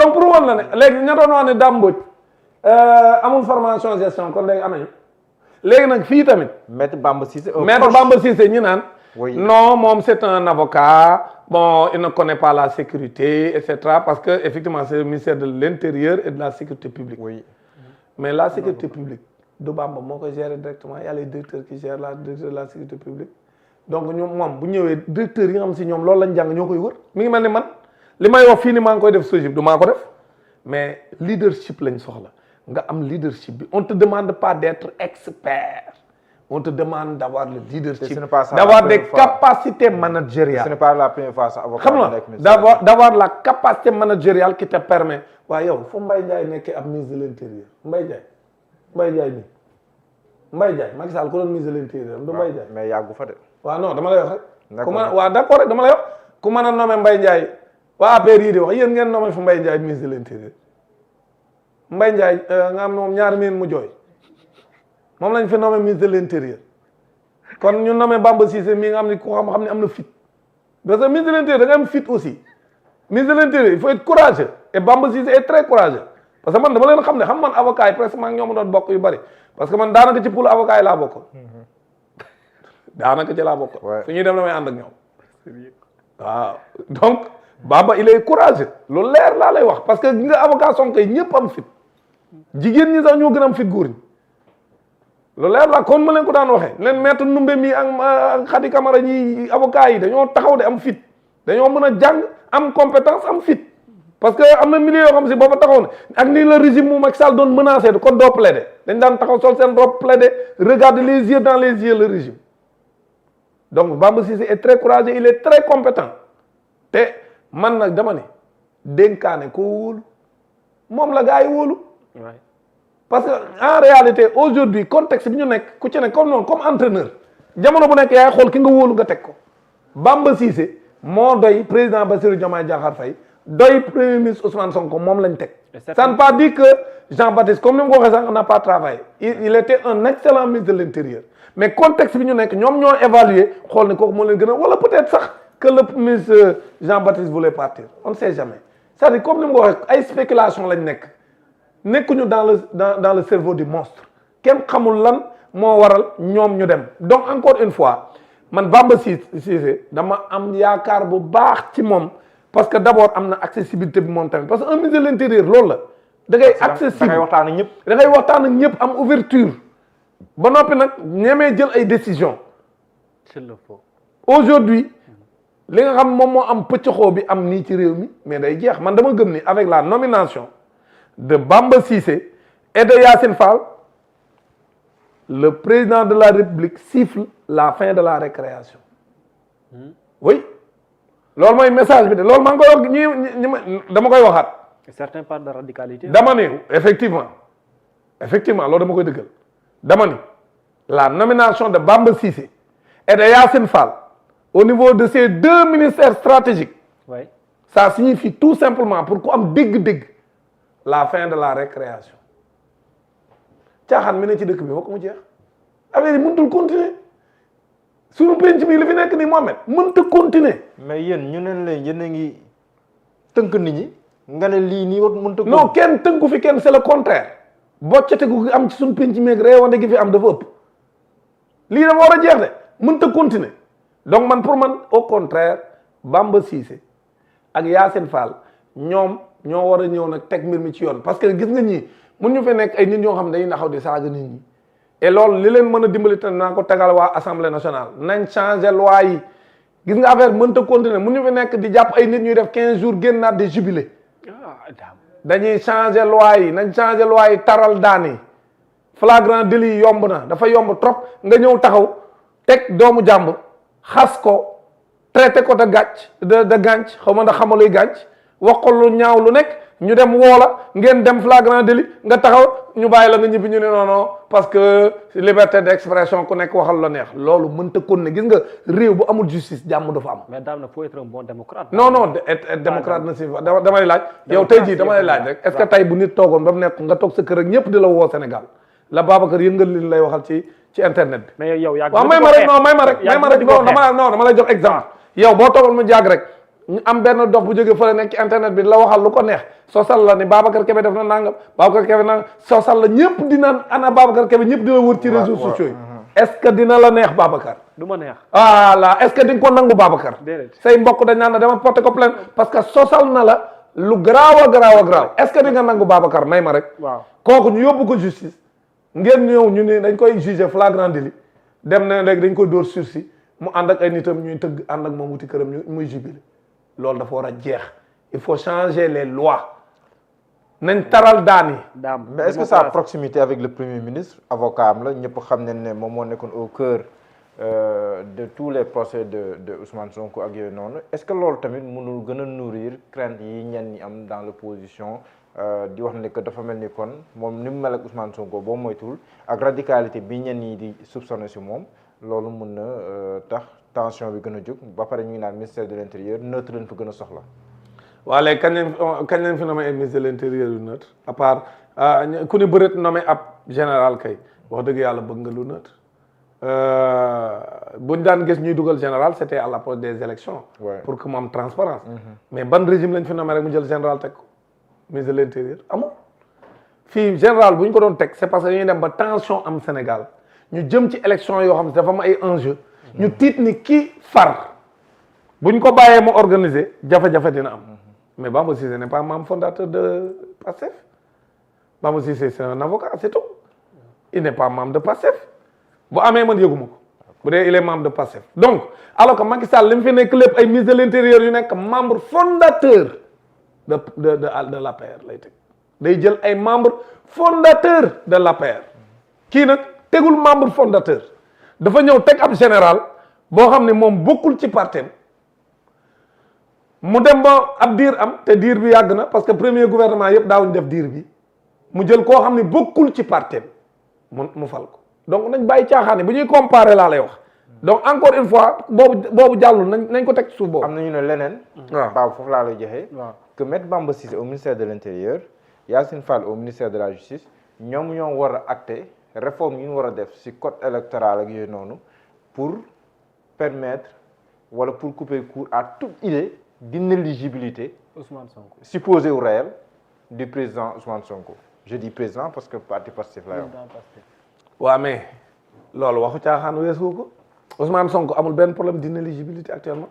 donc pour woon la ne léegi ña doon wax ne Dame Mbodj amul formation gestion kon léegi am nañu léegi nag fii tamit. maître Bamba Cissé. ñu naan. Oui. Non, moom c'est un avocat, bon, il ne connaît pas la sécurité, etc. Parce que effectivement, c'est le ministère de l'Intérieur et de la Sécurité publique. Oui. Mais la sécurité publique, du Bamba moo koy gérer directement, il y a les directeurs qui gèrent la directeur de la sécurité publique. Donc ñoom moom bu ñëwee directeur yi nga xam si ñoom loolu lañ jàng ñoo koy wër mi ngi mel ni man li may wax fii ni maa ngi koy def SOGIP du maa ko def mais leadership lañ soxla nga am leadership bi on te demande pas d'être expert. On te demande d'avoir le leadership, d'avoir des capacités managériales. Ce n'est pas la première fois ça. D'avoir la capacité managériale qui te permet. waaye yow fu Mbaye Ndiaye nekkee ab ministre de l'Intérieur Mbaye Ndiaye nii Mbaye Ndiaye Macky Sall ku doon ministre de l'Intérieur du Mbaye Ndiaye. mais yàggu fa de. waaw non dama lay wax rek. ku mën waaw d'accord rek dama lay wax ku mën a nommé Mbaye Ndiaye waa APR yi di wax yéen ngeen nommé fu Mbaye Ndiaye ministre de l'Intérieur Mbaye Ndiaye nga am moom ñaari miin mu jooy. moom lañ fi nommé ministre de l'Intérieur kon ñu nommé Bamba Cissé mi nga xam ne ku xam ne am na fit parce que ministre de l'Intérieur da nga am fit aussi ministre de l'Intérieur il faut être courageux et Bamba Cissé est très courageux parce que man dama leen xam ne xam man avocat yi presque maa ngi ñoom doon bokk yu bari parce que man daanaka ci pool avocat yi laa bokkoon daanaka ci laa bokkoon su ñuy dem damay ànd ak ñoom waaw donc Bamba il est courageux loolu leer laa lay wax parce que nga avocat Sonko yi ñëpp am fit jigéen ñi sax ñoo gën a am fit góor ñi loolu leer la kon ma leen ko daan waxee leen maître Ndoumbé mi ak Khady Camara ñi avocat yi dañoo taxaw de am fit dañoo mën a jàng am compétence am fit parce que am na milieu yoo xam si booba taxaw na ak ni le régime mu Macky Sall doon menacé kon doo plaider dañ daan taxaw sol seen robe plaider regarder les yeux dans les yeux le régime donc Bamba Cissé est très courageux il est très compétent te man nag dama ne dénkaane ko wóolu moom la gaa yi wóolu parce que en réalité aujourd'hui contexte bi ñu nekk ku ci nekk comme noonu comme entraîneur jamono bu nekk yaay xool ki nga wóolu nga teg ko Bamba Cissé moo doy président Bassirou Diomaye Diakhar Faye doy premier ministre Ousmane Sonko moom lañ teg ça ne veut pas dire que Jean-Baptiste comme ni mu ko waxee sànq n'a pas travaillé il était un excellent ministre de l'Intérieur mais contexte bi ñu nekk ñoom ñoo évaluer xool ne kooku moo leen gën a wala peut-être sax que le ministre Jean-Baptiste voulait partir on ne sait jamais c'est-à-dire comme ni mu ko waxee ay spéculation lañ nekk nekkuñu dans le cerveau du monstre kenn xamul lan moo waral ñoom ñu dem donc encore une fois man Bamba Cissé dama am yaakaar bu baax ci moom parce que d'abord am na accessibilité bi moom tamit parce que un ministre de l'Intérieur loolu la da ngay accessible da ngay waxtaan ak ñëpp da ngay waxtaan ak ñëpp am ouverture ba noppi nag ñemee jël ay décisions s'il le faut aujourd'hui li nga xam moom moo am pëccxoo bi am nii ci réew mi mais day jeex man dama gëm ni avec la nomination de Bamba Cissé et de Yassine Fall, le président de la République siffle la fin de la récréation. Oui. loolu mooy message bi de loolu maa ngi koy wax ñi dama koy waxaat. certains parlent de radicalité. dama ni effectivement loolu dama koy dëggal dama ni la nomination de Bamba Cissé et de Yassine Fall au niveau de ces deux ministères stratégiques. Oui. Ça signifie tout simplement pour ku am dégg-dégg. La fin de la récréation caaxaan mi ne ci dëkk bi fokk mu jeex affaire yi mënutul continuer suñu penc mi li fi nekk nii Mohamed mënta continuer. mais yéen ñu ne leen yéen a ngi tënk nit ñi nga ne lii nii war mënta. non kenn tënku fi kenn c'est le contraire boccate gu am ci suñu penc mi ak réewande gi fi am dafa ëpp lii dafa war a jeex de mënta continuer donc man pour man au contraire Bamba Cissé ak Yassine Fall ñoom ñoo war a ñëw nag teg mbir mi ci yoon parce que gis nga ñi mun ñu fi nekk ay nit ñoo xam ne dañuy naxaw di saaga nit ñi et loolu li leen mën a dimbali te naa ko tegal waa assemblée nationale nañ changer loi yi gis nga affaire mënta continuer mun ñu fi nekk di jàpp ay nit ñuy def 15 jours génnaat di jubilé dañuy changer loi yi nañ changer loi yi taral daan yi flagrant délit yi yomb na dafa yomb trop nga ñëw taxaw teg doomu jàmbur xas ko traité ko de gàcc de gànc xaw ma ndax xamaluy gànc wax ko lu ñaaw lu nekk ñu dem woola ngeen dem flagrant délit nga taxaw ñu bàyyi la nga ñibbi ñu ne non parce que liberté d'expression ku nekk waxal la neex loolu mënta kon ne gis nga réew bu amul justice jàmm dafa am. mais daal na faut être un bon démocrate. non démocrate na si damay laaj. yow tey jii damay laaj rek est-ce que tey bu nit toogoon ba mu nekk nga toog sa kër ak ñëpp di la woo Sénégal la Babacar yëngal li lay waxal ci internet bi. mais yow yaa waaw may ma rek non dama lay jox exemple yow boo toogoon mu jàgg rek ñu am benn dox bu jógee fële nekk ci internet bi la waxal lu ko neex sosal la ni Babacar Kébé def na nangam Babacar Kébé nangam sosal la ñëpp dina ana Babacar Kébé ñëpp dina wër ci réseaux sociaux yi est-ce que dina la neex Babacar du ma neex. voilà est-ce que di nga ko nangu Babacar Déedéet. say mbokk dañ naan la dama porté ko plainte parce que sosal na la lu garaaw a garaaw est-ce que di nga nangu Babacar may ma rek waaw kooku ñu yóbbu ko justice ngeen ñëw ñu ne dañ koy juger flagrant délit dem na léegi dañ koy dóor sursis mu ànd ak ay nitam ñuy tëgg ànd ak moom wuti këram ñu muy jubilé loolu dafa war a jeex il faut changer les lois nañ taral daan yi. daam mais est-ce que sa proximité avec le premier ministre avocat am la ñëpp xam nañ ne moom moo nekkoon au cœur de tous les procès de Ousmane Sonko ak yooyu noonu est-ce que loolu tamit mënul gën a nourrir crainte yi ñenn ñi am dans l'opposition di wax ne que dafa mel ni kon moom ni mu mel ak Ousmane Sonko boo moytuwul ak radicalité bi ñenn ñi di soupçonné si moom loolu mën na tax tension bi gën a jóg ba pare ñu ngi naan ministère de l'intérieur neutre lañ fa gën a soxla. waa léegi kañ lañ fi nommé ministre de l'intérieur yu neutre à part ku ne bëreet nommé ab général kay wax dëgg yàlla bëgg nga lu neutre buñ daan gis ñuy dugal général c'était à l'approche des élections pour que mu am transparence mais ban régime lañ fi nommé rek mu jël général teg ko ministre de l'intérieur amul fii général bu ñu ko doon teg c'est parce que dañuy dem ba tension am Sénégal ñu jëm ci élection yoo xam ne dafa am ay enjeu ñu tiit ni ki far bu ñu ko bàyyee mu organiser jafe-jafe dina am mais Bamba Cissé n'est pas membre fondateur de PASTEF Bamba Cissé c'est un avocat c'est tout il n'est pas membre de PASTEF bu amee man yëguma ko bu dee il est membre de PASTEF donc alors que Macky Sall li mu fi nekk lépp ay ministre de l'intérieur yu nekk membre fondateur de l'APR lay teg day jël ay membre fondateur de l'APR kii nag tegul membre fondateur dafa ñëw teg ab général boo xam ne moom bokkul ci partem mu dem ba ab diir am te diir bi yàgg na parce que premier gouvernement yëpp daawuñu def diir bi mu jël koo xam ne bokkul ci partem mu fal ko donc nañ bàyyi caaxaan bu ñuy comparer laa lay wax donc encore une fois boobu jàllul nañ ko teg suuf boobu. am na ñu ne leneen. waaw Babou foofu laa lay joxe. waaw que Maître Bamba Cissé au ministère de l'intérieur Yacine Fall au ministère de la justice ñoom ñoo war a acter réforme yi ñu war a def ci code électoral ak yooyu noonu pour permettre wala pour couper court à toute idée d'inéligibilité Ousmane Sonko. supposée ou réelle du président Ousmane Sonko. Je dis président parce que parti Pastef la yow. waaw mais loolu waxu caaxaan weesu ko Ousmane Sonko amul benn problème d'inéligibilité actuellement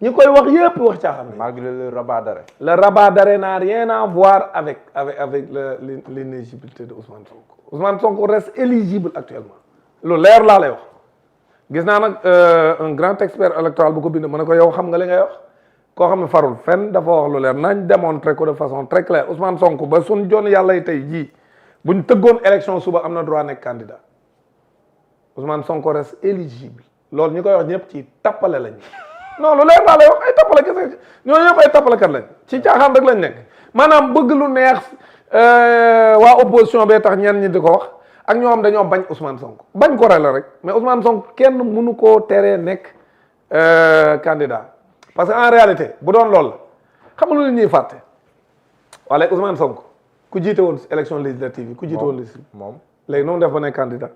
ñi koy wax yépp wax caaxaan. Malgré le rabat d'arrêt. Le rabat d'arrêt n'a rien à voir avec l'inéligibilité de Ousmane Sonko. Ousmane Sonko reste éligible actuellement loolu leer laa lay wax gis naa nag un grand expert électoral bu ko bind ma ne ko yow xam nga li ngay wax koo xam ne farul fenn dafa wax lu leer nañ démontrer ko de façon très claire Ousmane Sonko ba suñ jon yàlla yi tey jii buñ tëggoon élection suba am na droit nekk candidat Ousmane Sonko reste éligible loolu ñi koy wax ñëpp ci tappale lañ non lu leer laa lay wax ay tappale kese ñooñu ñëpp ay tappalekat lañ ci caaxaan rek lañ nekk maanaam bëgg lu neex waa opposition bee tax ñenn ñi di ko wax ak ñoo xam dañoo bañ Ousmane Sonko bañ ko la rek mais Ousmane Sonko kenn mënu koo teree nekk candidat parce que en réalité bu doon loolu la xam nga lu ñuy fàtte wala Ousmane Sonko ku jiite woon élection législative yi ku jiite woon législative moom léegi noonu def ba nekk candidat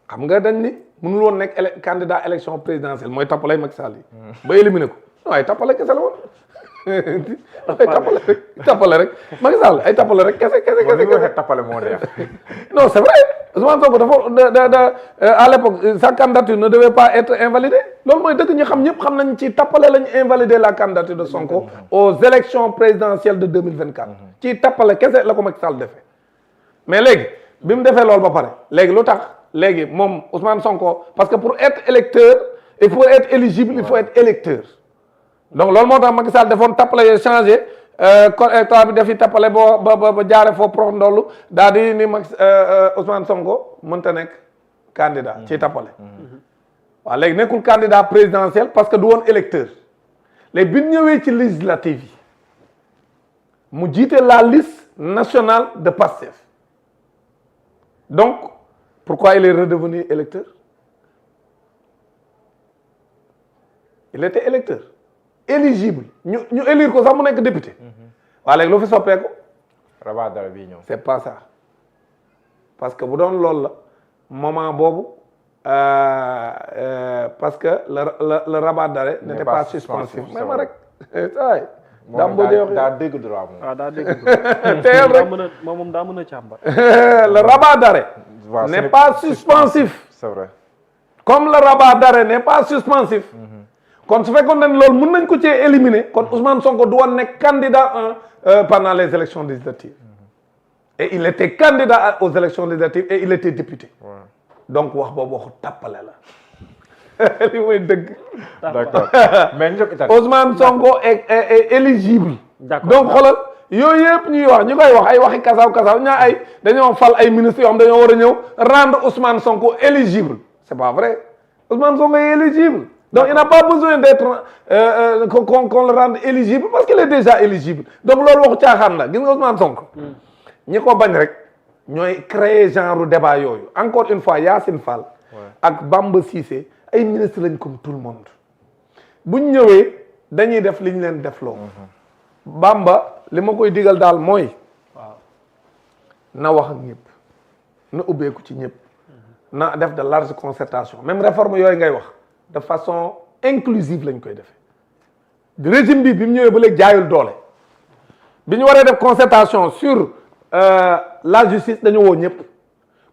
xam nga dañ ni mënul woon nekk candidat élection présidentielle mooy tappalay Macky Sall yi ba éliminé ko non ay tappale kese la woon ay tappale rek Macky Sall ay tappale rek kese tappale moo neex. non c'est vrai Ousmane Sonko dafa à l'époque sa candidature ne devait pas être invalidée loolu mooy dëgg ñu xam ñëpp xam nañ ci tappale lañu invalider la candidature de Sonko aux élections présidentielles de 2024 ci tappale kese la ko Macky Sall defee mais léegi bi mu defee loolu ba pare léegi lu tax léegi moom Ousmane Sonko parce que pour être électeur il faut être éligible il faut être électeur donc loolu moo tax Macky Sall defoon tappale yooyu changé code électoral bi dafi tappale ba jaare foofu prox ndollu daal di ni Macky Ousmane Sonko mënta nekk candidat ci tappale waaw léegi nekkul candidat présidentiel parce que du woon électeur léegi bi ñu ñëwee ci législative yi mu jiite la liste nationale de Pastef donc pourquoi il est redevenu électeur il était électeur éligible ñu élire ko sax mu nekk député waaye léegi lu fi soppeeku rabat d'arrêt bii ñëw. c'est pas ça parce que bu doon loolu la moment boobu parce que le rabat d'arrêt n'était pas suspensif. c'est mais ma vrai. rek ay moom daa dégg droit moom. waaw daa dégg. teel rek moom daa mën a càmbar. le rabat d'arrêt Voilà, n'est ce pas suspensif. c'est vrai. comme le rabat d'arrêt n'est pas suspensif. kon su fekkoon ne loolu mën nañ ko cee éliminer kon Ousmane Sonko du woon nekk candidat pendant les élections législatives. et il était candidat aux élections législatives et il était député. donc wax boobu waxu tàppale la li mooy dëgg. d'accord mais ñu jóg Ousmane Sonko est éligible. D'accord. donc xoolal yooyu yëpp ñuy wax ñu koy wax ay waxi kasaw ñaa ay dañoo fal ay ministres yoo xam dañoo war a ñëw rendre Ousmane Sonko éligible c'est pas vrai Ousmane Sonko est éligible donc il n'a pas besoin d'être qu'on le rende éligible parce qu'il est déjà éligible donc loolu waxu caaxaan la gis nga Ousmane Sonko ñi ko bañ rek ñooy créer genre débat yooyu encore une fois Yacine Fall ak Bamba Cissé ay ministres lañ comme tout le monde buñ ñëwee dañuy def li ñu leen def loo Bamba li ma koy digal daal mooy na wax ak ñëpp na ubbeeku ci ñëpp na def de large concertation même réforme yooyu ngay wax de façon inclusive lañ koy defee régime bi mu ñëwee ba léegi jaayul doole bi ñu waree def concertation sur la justice dañu woo ñëpp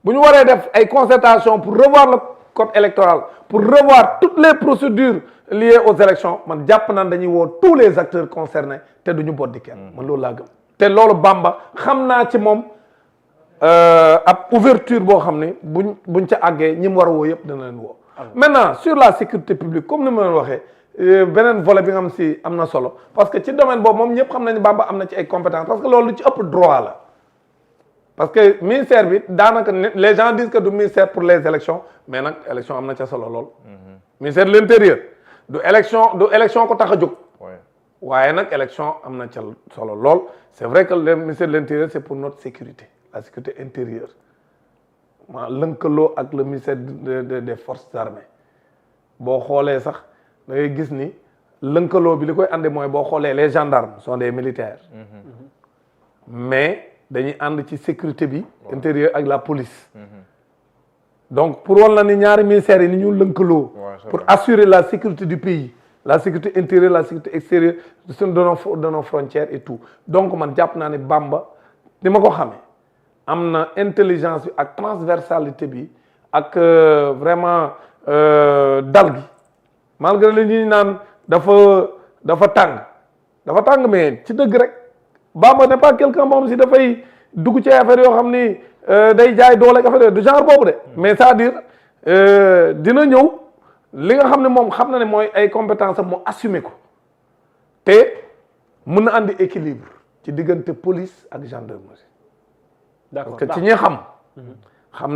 bu ñu waree def ay concertation pour revoir le code électoral pour revoir toutes les procédures liées aux élections man jàpp naan dañuy woo tous les acteurs concernés te duñu boddi kenn man loolu laa gëm te loolu Bamba xam naa ci moom ab ouverture boo xam ne buñ ca àggee ñi mu war a woo yëpp dana leen woo maintenant sur la sécurité publique comme ni ma leen waxee beneen volet bi nga xam si am na solo parce que ci domaine boobu moom ñëpp xam nañu Bamba am na ci ay compétences parce que loolu lu ci ëpp droit la parce que ministère bi daanaka les gens disent que du ministère pour les élections mais nag élection am na ca solo lool ministère de l'intérieur du élection ko tax a jóg waaye nag élection am na ca solo lool c'est vrai que le ministère de l'intérieur c'est pour notre sécurité la sécurité intérieure ma lënkaloo ak le ministère des forces armées boo xoolee sax da ngay gis ni lënkaloo bi li koy andi mooy boo xoolee les gendarmes sont des militaires mais dañuy ànd ci sécurité bi intérieur ak la police donc pour wal na ni ñaari ministères yi ni ñu lënkaloo pour assurer la sécurité du pays la sécurité intérieure la sécurité extérieure de nos frontières et tout donc man jàpp naa ne Bamba ni ma ko xamee am na intelligence bi ak transversalité bi ak vraiment dal gi malgré li ñuy naan dafa tàng mais ci dëgg rek Bamba n'est pas quelqu'un moom si dafay dugg ci affaire yoo xam ni day jaay doole ak affaire du genre boobu de mais c'est-à-dire dina ñëw li nga xam ne moom xam na ne mooy ay compétences am mu assumer ko te mën na andi équilibre ci diggante police ak gendarmerie. D'accord. parce que ci ñi xam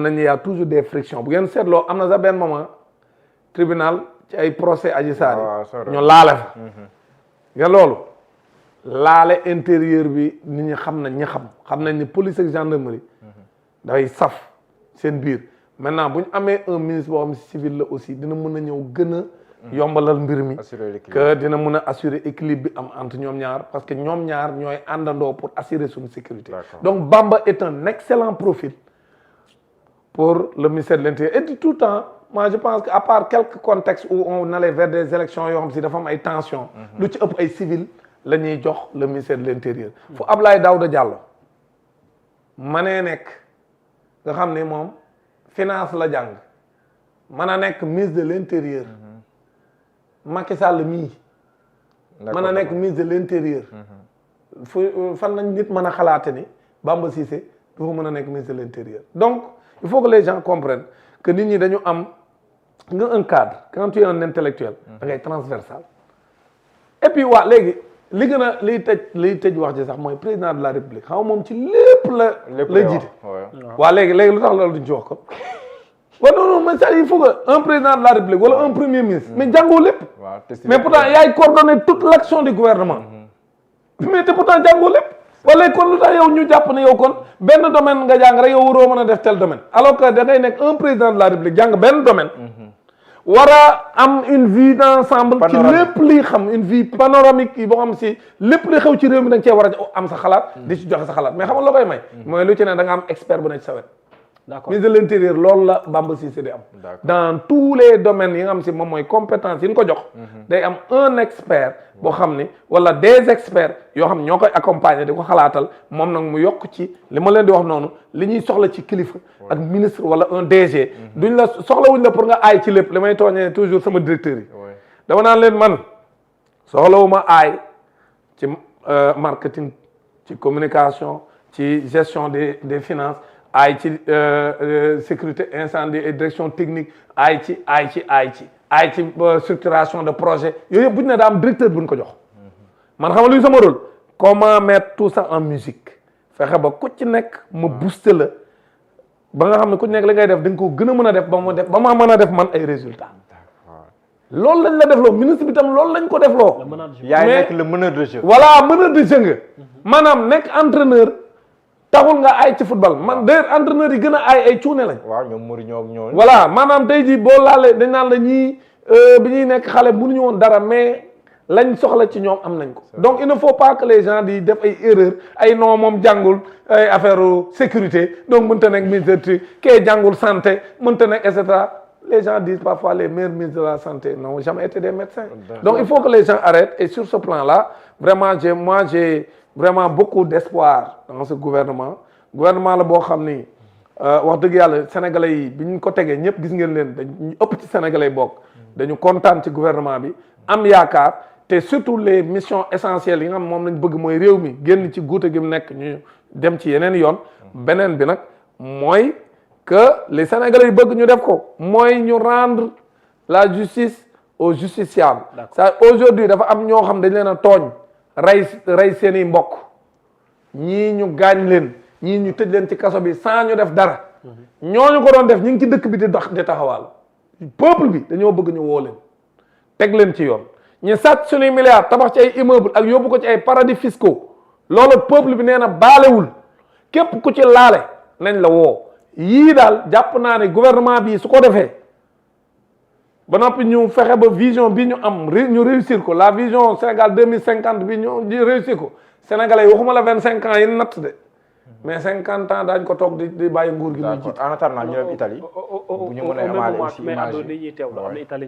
nañ ne y a toujours des frictions bu ngeen seetloo am na sax benn moment tribunal ci ay procès Adji Sarr ñu laale fa nga loolu laale intérieur bi nit ñi xam nañ ni police ak gendarmerie dafay saf seen biir maintenant bu ñu amee un ministre boo xam si civil la aussi dina mën a ñëw gën a yombalal mbir mi que dina mën a assurer équilibre bi am entre ñoom ñaar parce que ñoom ñaar ñooy àndandoo pour assurer suñu sécurité donc Bamba est un excellent profil pour le ministère de l'Intérieur et de tout temps moi je pense que à part quelques contextes où on allait vers des élections yoo xam si dafa am ay tensions lu ci ëpp ay civil la ñuy jox le ministère de l'Intérieur fu Abdoulaye Daouda Diallo manee nekk nga xam ne moom finance la jàng mën a nekk ministre de l'Intérieur Macky Sall mii mën a nekk ministre de l'Intérieur fan nañ nit mën a xalaate ni Bamba Cissé dafa mën a nekk ministre de l'Intérieur donc il faut que les gens comprennent que nit ñi dañu am nga un cadre quand tu es un intellectuel da ngay transversal et puis waa léegi li gën a liy tëj wax ji sax mooy président de la république xam nga moom ci lépp la jiite waa léegi lu tax loolu duñ ci wax ko waaw non mais ça il faut que un président de la république wala un premier ministre mais jàngoo lépp mais pourtant yaay coordonner toute l'action du gouvernement mais te pourtant jàngoo lépp wala kon lu tax yow ñu jàpp ne yow kon benn domaine nga jàng rek yow waroo mën a def tel domaine alors que da ngay nekk un président de la république jàng benn domaine war a am une vue d'ensemble ci lépp li xam une vue panoramique yi boo xam si lépp li xew ci réew mi da nga cee war a am sa xalaat di ci joxe sa xalaat mais xam nga loo koy may mooy lu ci ne da nga am expert bu ne ci sa wet D'accord. ministre de l'intérieur loolu la Bamba Cissé di am. D'accord. dans tous les domaines yi nga xam si moom mooy compétence yi ñu ko jox. day am un expert boo xam ni wala des experts yoo xam ñoo koy accompagner di ko xalaatal moom nag mu yokk ci li ma leen di wax noonu li ñuy soxla ci kilifa ak ministre wala un DG. duñ la soxlawuñ la pour nga aay ci lépp li may tooñee toujours sama directeur yi. dama naan leen man soxlawuma aay ci marketing ci communication ci gestion des finances aay ci sécurité incendie et direction technique aay ci structuration de projet yooyu yëpp bu ñu ne daa am directeur bu ñu ko jox man xam nga luy sama rôle comment mettre tout ça en musique fexe ba ku ci nekk ma booster la ba nga xam ne ku ci nekk li ngay def da nga ko gën a mën a def ba ma mën a def man ay résultats loolu lañ la def loo ministre bi tam loolu lañ ko def loo yaay nekk le meneur de jeu. voilà meneur de jeu nga maanaam nekk entraîneur taxul nga aay ci football man d'ailleurs entraîneur yi gën a aay ay cuune lañ. waaw ñoom Mourinho ak ñoom. voilà maanaam tey jii boo laalee dañ naan la ñii bi ñuy nekk xale mënuñu woon dara mais lañ soxla ci ñoom am nañ ko. donc il ne faut pas que les gens di def ay erreurs ay non moom jàngul ay affaire sécurité donc mënta nekk ministre kee jàngul santé mënta nekk et cetera. Les gens disent parfois les meilleurs ministres de la santé n'ont jamais été des médecins. Donc il faut que les gens arrêtent. Et sur ce plan-là, vraiment, j'ai vraiment beaucoup d'espoir dans ce gouvernement. Gouvernement la boo xam ni wax dëgg yàlla sénégalais yi bi ñu ko tegee ñëpp gis ngeen leen dañu ëpp ci sénégalais yi bokk. dañu kontaan ci gouvernement bi am yaakaar te surtout les missions essentielles yi nga xam moom lañ bëgg mooy réew mi génn ci guute gi mu nekk ñu dem ci yeneen yoon. beneen bi nag mooy. que les Sénégalais yi bëgg ñu def ko mooy ñu rendre la justice aux justiciables. Ça aujourd'hui dafa am ñoo xam dañ leen a tooñ rey seeni mbokk ñii ñu gaañ leen ñii ñu tëj leen ci kaso bi sans ñu def dara ñooñu ko doon def ñu ngi ci dëkk bi di taxawaal peuple bi dañoo bëgg ñu woo leen teg leen ci yoon ñu sàcc suñuy milliards tabax ci ay immeuble ak yóbbu ko ci ay paradis fiscaux loolu peuple bi nee na baalewul képp ku ci laale nañ la woo yii daal jàpp naa ne gouvernement bi su ko defee ba noppi ñu fexe ba vision bi ñu am ñu réussir ko la vision Sénégal 2050 bi ñu réussir ko sénégalais yi waxuma la 25 ans yi natt de mais 50 ans daañ ko toog di bàyyi nguur gi muy jiite. en attendant ñu dem Italie bu ñu mën a amaale aussi image yi.